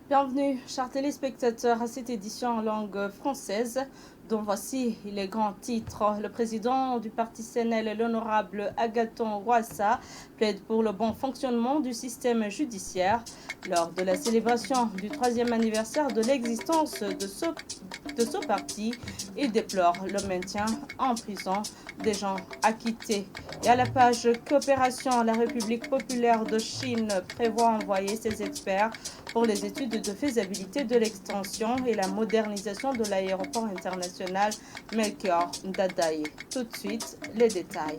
Bienvenue, chers téléspectateurs, à cette édition en langue française, dont voici les grands titres. Le président du parti CNL, l'honorable Agathon Rwasa, plaide pour le bon fonctionnement du système judiciaire. Lors de la célébration du 3e anniversaire de l'existence de ce parti, il déplore le maintien en prison des gens acquittés. Et à la page coopération, la République populaire de Chine prévoit envoyer ses experts pour les études de faisabilité de l'extension et la modernisation de l'aéroport international Melchior Ndadaye. Tout de suite, les détails.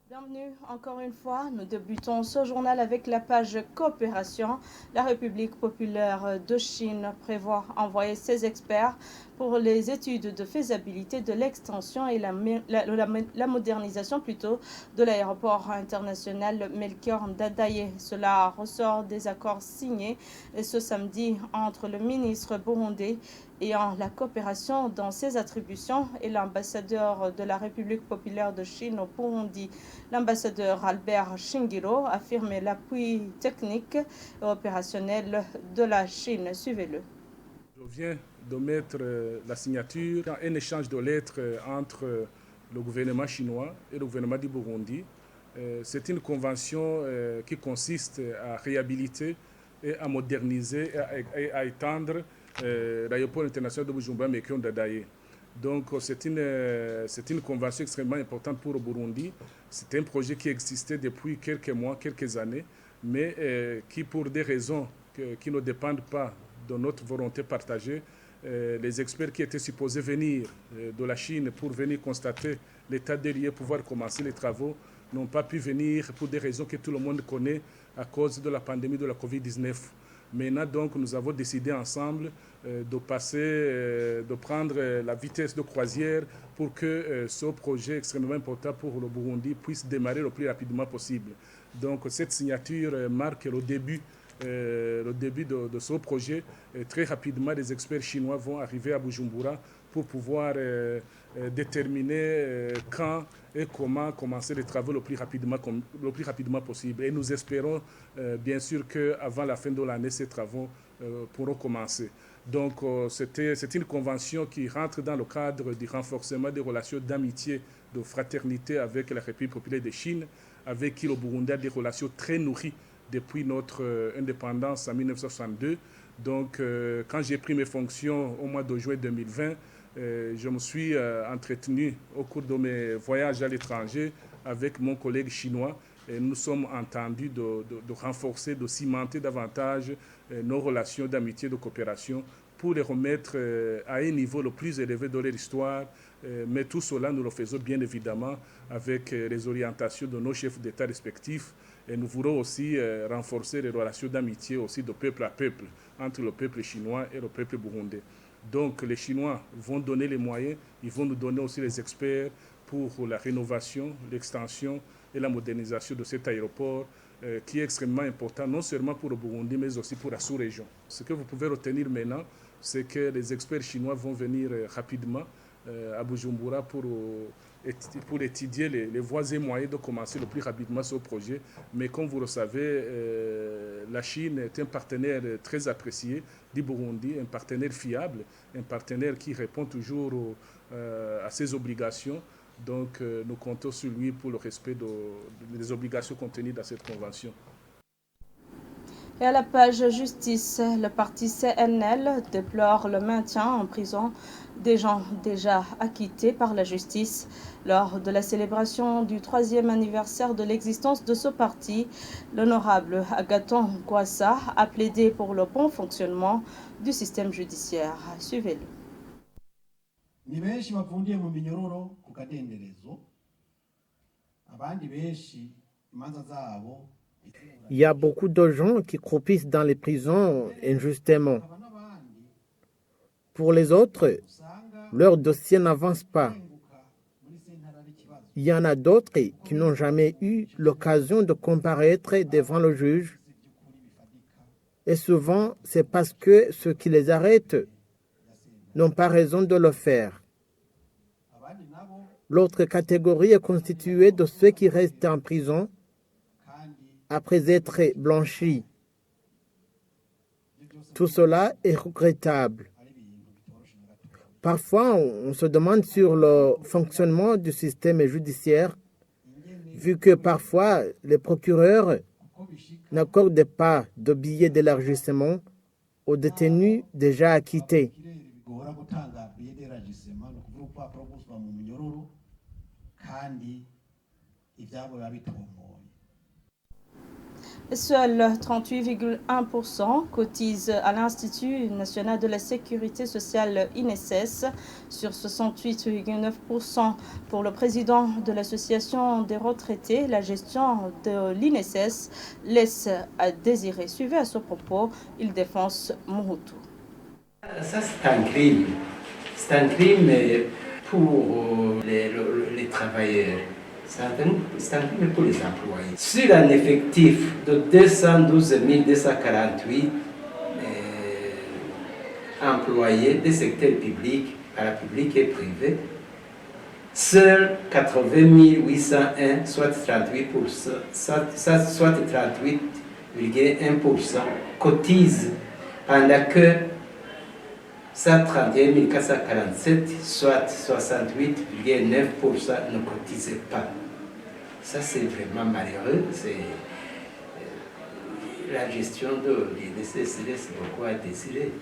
Bienvenue encore une fois. Nous débutons ce journal avec la page coopération. La République populaire de Chine prévoit envoyer ses experts pour les études de faisabilité de l'extension et la modernisation plutôt de l'aéroport international Melchior Ndadaye. Cela ressort des accords signés ce samedi entre le ministre burundais ayant la coopération dans ses attributions et l'ambassadeur de la République populaire de Chine au Burundi. L'ambassadeur Albert Shingiro affirme l'appui technique et opérationnel de la Chine. Suivez-le. Je viens de mettre la signature dans un échange de lettres entre le gouvernement chinois et le gouvernement du Burundi. C'est une convention qui consiste à réhabiliter et à moderniser et à étendre l'aéroport international de Bujumbura Melchior Ndadaye. Donc c'est une convention extrêmement importante pour le Burundi. C'est un projet qui existait depuis quelques mois, quelques années, mais qui pour des raisons qui ne dépendent pas de notre volonté partagée, les experts qui étaient supposés venir de la Chine pour venir constater l'état des lieux, pouvoir commencer les travaux, n'ont pas pu venir pour des raisons que tout le monde connaît à cause de la pandémie de la Covid-19. Maintenant, donc, nous avons décidé ensemble de prendre la vitesse de croisière pour que ce projet extrêmement important pour le Burundi puisse démarrer le plus rapidement possible. Donc, cette signature marque le début de ce projet. Très rapidement, les experts chinois vont arriver à Bujumbura pour pouvoir déterminer quand et comment commencer les travaux le plus rapidement possible. Et nous espérons bien sûr qu'avant la fin de l'année, ces travaux pourront commencer. Donc c'est une convention qui rentre dans le cadre du renforcement des relations d'amitié, de fraternité avec la République populaire de Chine, avec qui le Burundi a des relations très nourries depuis notre indépendance en 1962. Donc, quand j'ai pris mes fonctions au mois de juin 2020, je me suis entretenu au cours de mes voyages à l'étranger avec mon collègue chinois. Et nous sommes entendus de renforcer, de cimenter davantage nos relations d'amitié et de coopération pour les remettre à un niveau le plus élevé de leur histoire. Mais tout cela, nous le faisons bien évidemment avec les orientations de nos chefs d'État respectifs. Et nous voulons aussi renforcer les relations d'amitié aussi de peuple à peuple, entre le peuple chinois et le peuple burundais. Donc les Chinois vont donner les moyens, ils vont nous donner aussi les experts pour la rénovation, l'extension et la modernisation de cet aéroport qui est extrêmement important, non seulement pour le Burundi, mais aussi pour la sous-région. Ce que vous pouvez retenir maintenant, c'est que les experts chinois vont venir rapidement à Bujumbura pour étudier les voies et moyens de commencer le plus rapidement ce projet. Mais comme vous le savez, la Chine est un partenaire très apprécié du Burundi, un partenaire fiable, un partenaire qui répond toujours à ses obligations. Donc nous comptons sur lui pour le respect des obligations contenues dans cette convention. Et à la page justice, le parti CNL déplore le maintien en prison des gens déjà acquittés par la justice. Lors de la célébration du 3e anniversaire de l'existence de ce parti, l'honorable Agathon Rwasa a plaidé pour le bon fonctionnement du système judiciaire. Suivez-le. Ni benshi bafungiye mu minyororo ku kadenderezo abandi benshi imanza zabo. Il y a beaucoup de gens qui croupissent dans les prisons injustement. Pour les autres, leur dossier n'avance pas. Il y en a d'autres qui n'ont jamais eu l'occasion de comparaître devant le juge. Et souvent, c'est parce que ce qui les arrête n'ont pas raison de le faire. L'autre catégorie est constituée de ceux qui restent en prison après être blanchis. Tout cela est regrettable. Parfois, on se demande sur le fonctionnement du système judiciaire, vu que parfois les procureurs n'accordent pas de billets d'élargissement aux détenus déjà acquittés. Seuls 38,1% cotisent à l'Institut national de la sécurité sociale INSS sur 68,9% pour le président de l'association des retraités. La gestion de l'INSS laisse à désirer. Suivez à ce propos, il défonce Mohutu. Ça, c'est un crime. C'est un crime pour les travailleurs. C'est un crime pour les employés. Sur un effectif de 212 248 employés des secteurs publics, parapublics et privés, seuls 80 801, soit 38,1%, cotisent, pendant que 131 447, soit 68,9% ne cotisaient pas. Ça, c'est vraiment malheureux. C'est la gestion de l'INSS laisse beaucoup à désirer.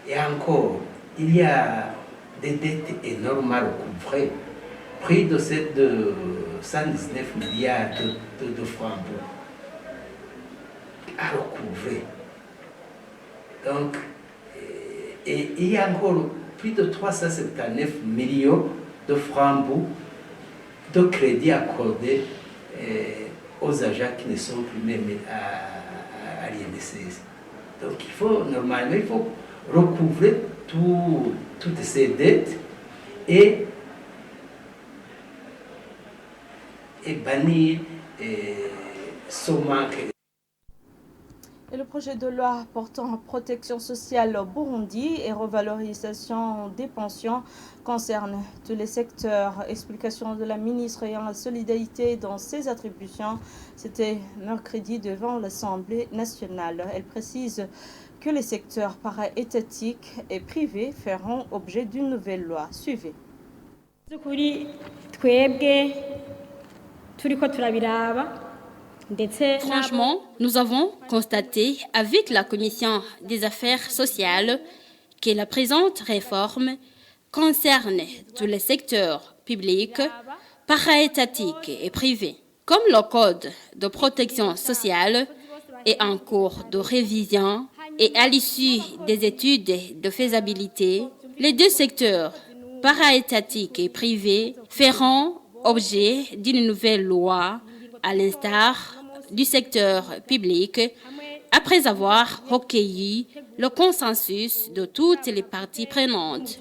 Et encore, il y a des dettes énormes à recouvrer. Près de 119 milliards de francs à recouvrer. Donc, et il y a encore plus de 379 millions de francs de crédits accordés aux agents qui ne sont plus même à l'INSS. Donc normalement, il faut recouvrer toutes ces dettes et bannir ce manque. Et le projet de loi portant protection sociale au Burundi et revalorisation des pensions concerne tous les secteurs. Explication de la ministre ayant la solidarité dans ses attributions, c'était mercredi devant l'Assemblée nationale. Elle précise que les secteurs para-étatiques et privés feront objet d'une nouvelle loi. Suivez. Franchement, nous avons constaté avec la Commission des affaires sociales que la présente réforme concerne tous les secteurs publics, para-étatiques et privés. Comme le Code de protection sociale est en cours de révision et à l'issue des études de faisabilité, les deux secteurs, para-étatiques et privés, feront objet d'une nouvelle loi à l'instar du secteur public, après avoir recueilli le consensus de toutes les parties prenantes.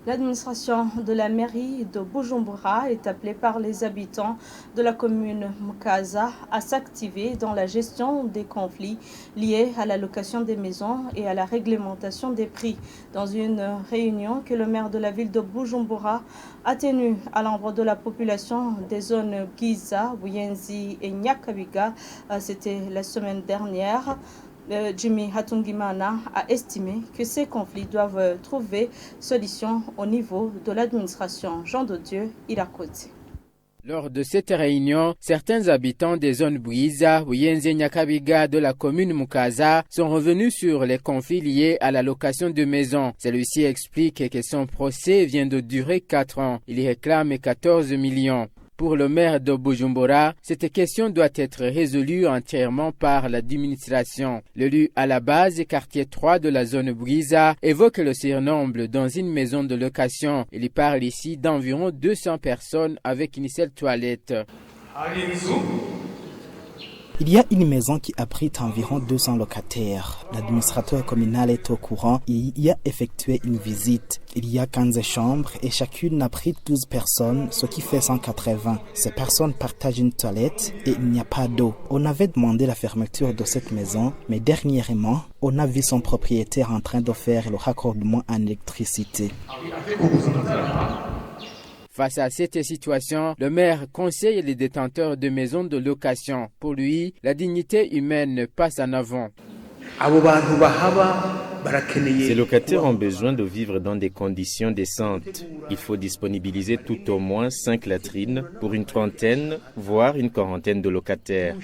L'administration de la mairie de Bujumbura est appelée par les habitants de la commune Mukaza à s'activer dans la gestion des conflits liés à la location des maisons et à la réglementation des prix. Dans une réunion que le maire de la ville de Bujumbura a tenue à l'endroit de la population des zones Giza, Buyenzi et Nyakabiga, c'était la semaine dernière, Jimmy Hatungimana a estimé que ces conflits doivent trouver solution au niveau de l'administration. Jean de Dieu, Irakote. Lors de cette réunion, certains habitants des zones Bouiza, Buyenzi et Nyakabiga de la commune Mukaza sont revenus sur les conflits liés à la location de maisons. Celui-ci explique que son procès vient de durer 4 ans. Il réclame 14 millions. Pour le maire de Bujumbura, cette question doit être résolue entièrement par l'administration. L'élu à la base, quartier 3 de la zone Bouiza, évoque le surnombre dans une maison de location. Il y parle ici d'environ 200 personnes avec une seule toilette. Il y a une maison qui abrite environ 200 locataires. L'administrateur communal est au courant et y a effectué une visite. Il y a 15 chambres et chacune abrite 12 personnes, ce qui fait 180. Ces personnes partagent une toilette et il n'y a pas d'eau. On avait demandé la fermeture de cette maison, mais dernièrement, on a vu son propriétaire en train de faire le raccordement en électricité. Face à cette situation, le maire conseille les détenteurs de maisons de location. Pour lui, la dignité humaine passe en avant. Ces locataires ont besoin de vivre dans des conditions décentes. Il faut disponibiliser tout au moins 5 latrines pour une trentaine, voire une quarantaine de locataires.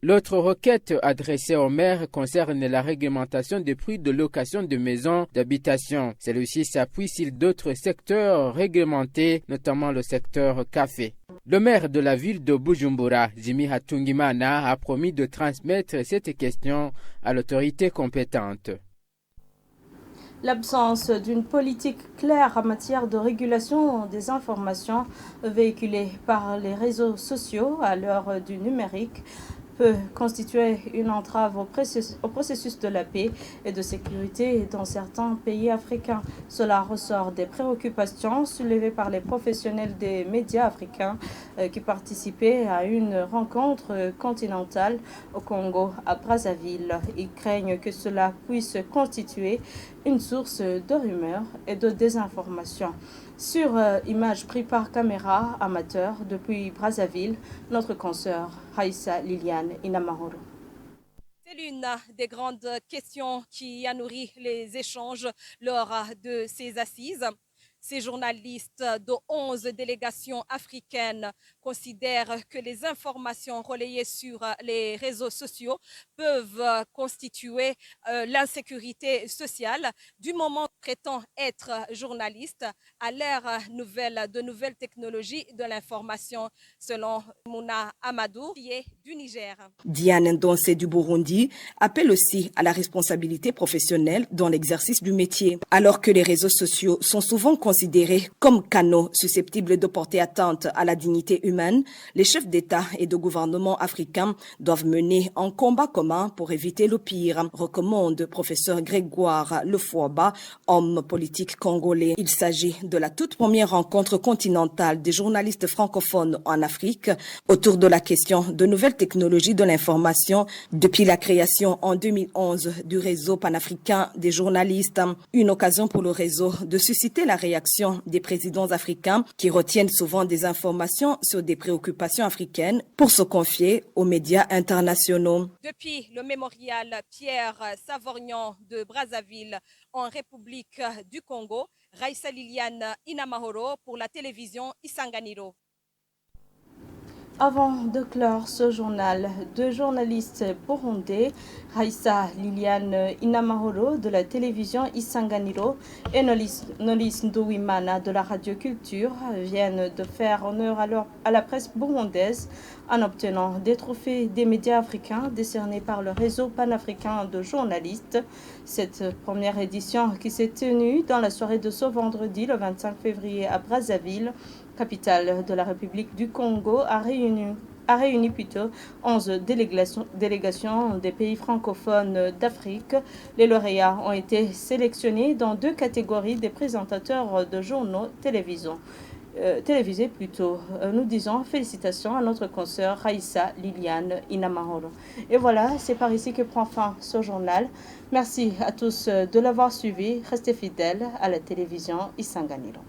L'autre requête adressée au maire concerne la réglementation des prix de location de maisons d'habitation. Celle-ci s'appuie sur d'autres secteurs réglementés, notamment le secteur café. Le maire de la ville de Bujumbura, Jimmy Hatungimana, a promis de transmettre cette question à l'autorité compétente. L'absence d'une politique claire en matière de régulation des informations véhiculées par les réseaux sociaux à l'heure du numérique peut constituer une entrave au processus de la paix et de sécurité dans certains pays africains. Cela ressort des préoccupations soulevées par les professionnels des médias africains qui participaient à une rencontre continentale au Congo, à Brazzaville. Ils craignent que cela puisse constituer une source de rumeurs et de désinformation. Sur image prise par caméra amateur depuis Brazzaville, notre consoeur Raissa Liliane Inamahoro. C'est l'une des grandes questions qui a nourri les échanges lors de ces assises. Ces journalistes de 11 délégations africaines considèrent que les informations relayées sur les réseaux sociaux peuvent constituer l'insécurité sociale du moment prétend être journaliste à l'ère de nouvelles technologies de l'information, selon Mouna Amadou, qui est du Niger. Diane Ndonse du Burundi appelle aussi à la responsabilité professionnelle dans l'exercice du métier, alors que les réseaux sociaux sont souvent considérés comme canaux susceptibles de porter atteinte à la dignité humaine. Les chefs d'État et de gouvernement africains doivent mener un combat commun pour éviter le pire, recommande professeur Grégoire Lefouaba, homme politique congolais. Il s'agit de la toute première rencontre continentale des journalistes francophones en Afrique autour de la question de nouvelles technologies de l'information depuis la création en 2011 du réseau panafricain des journalistes. Une occasion pour le réseau de susciter la réaction des présidents africains qui retiennent souvent des informations sur des préoccupations africaines pour se confier aux médias internationaux. Depuis le mémorial Pierre Savorgnan de Brazzaville en République du Congo, Raissa Liliane Inamahoro pour la télévision Isanganiro. Avant de clore ce journal, deux journalistes burundais, Raissa Liliane Inamahoro de la télévision Isanganiro et Nolis Ndouimana de la radio Culture, viennent de faire honneur à la presse burundaise en obtenant des trophées des médias africains décernés par le réseau panafricain de journalistes. Cette première édition qui s'est tenue dans la soirée de ce vendredi, le 25 février à Brazzaville, capitale de la République du Congo, a réuni plutôt 11 délégations des pays francophones d'Afrique. Les lauréats ont été sélectionnés dans 2 catégories des présentateurs de journaux télévisés plutôt. Nous disons félicitations à notre consoeur Raissa Liliane Inamahoro. Et voilà, c'est par ici que prend fin ce journal. Merci à tous de l'avoir suivi. Restez fidèles à la télévision Isanganiro.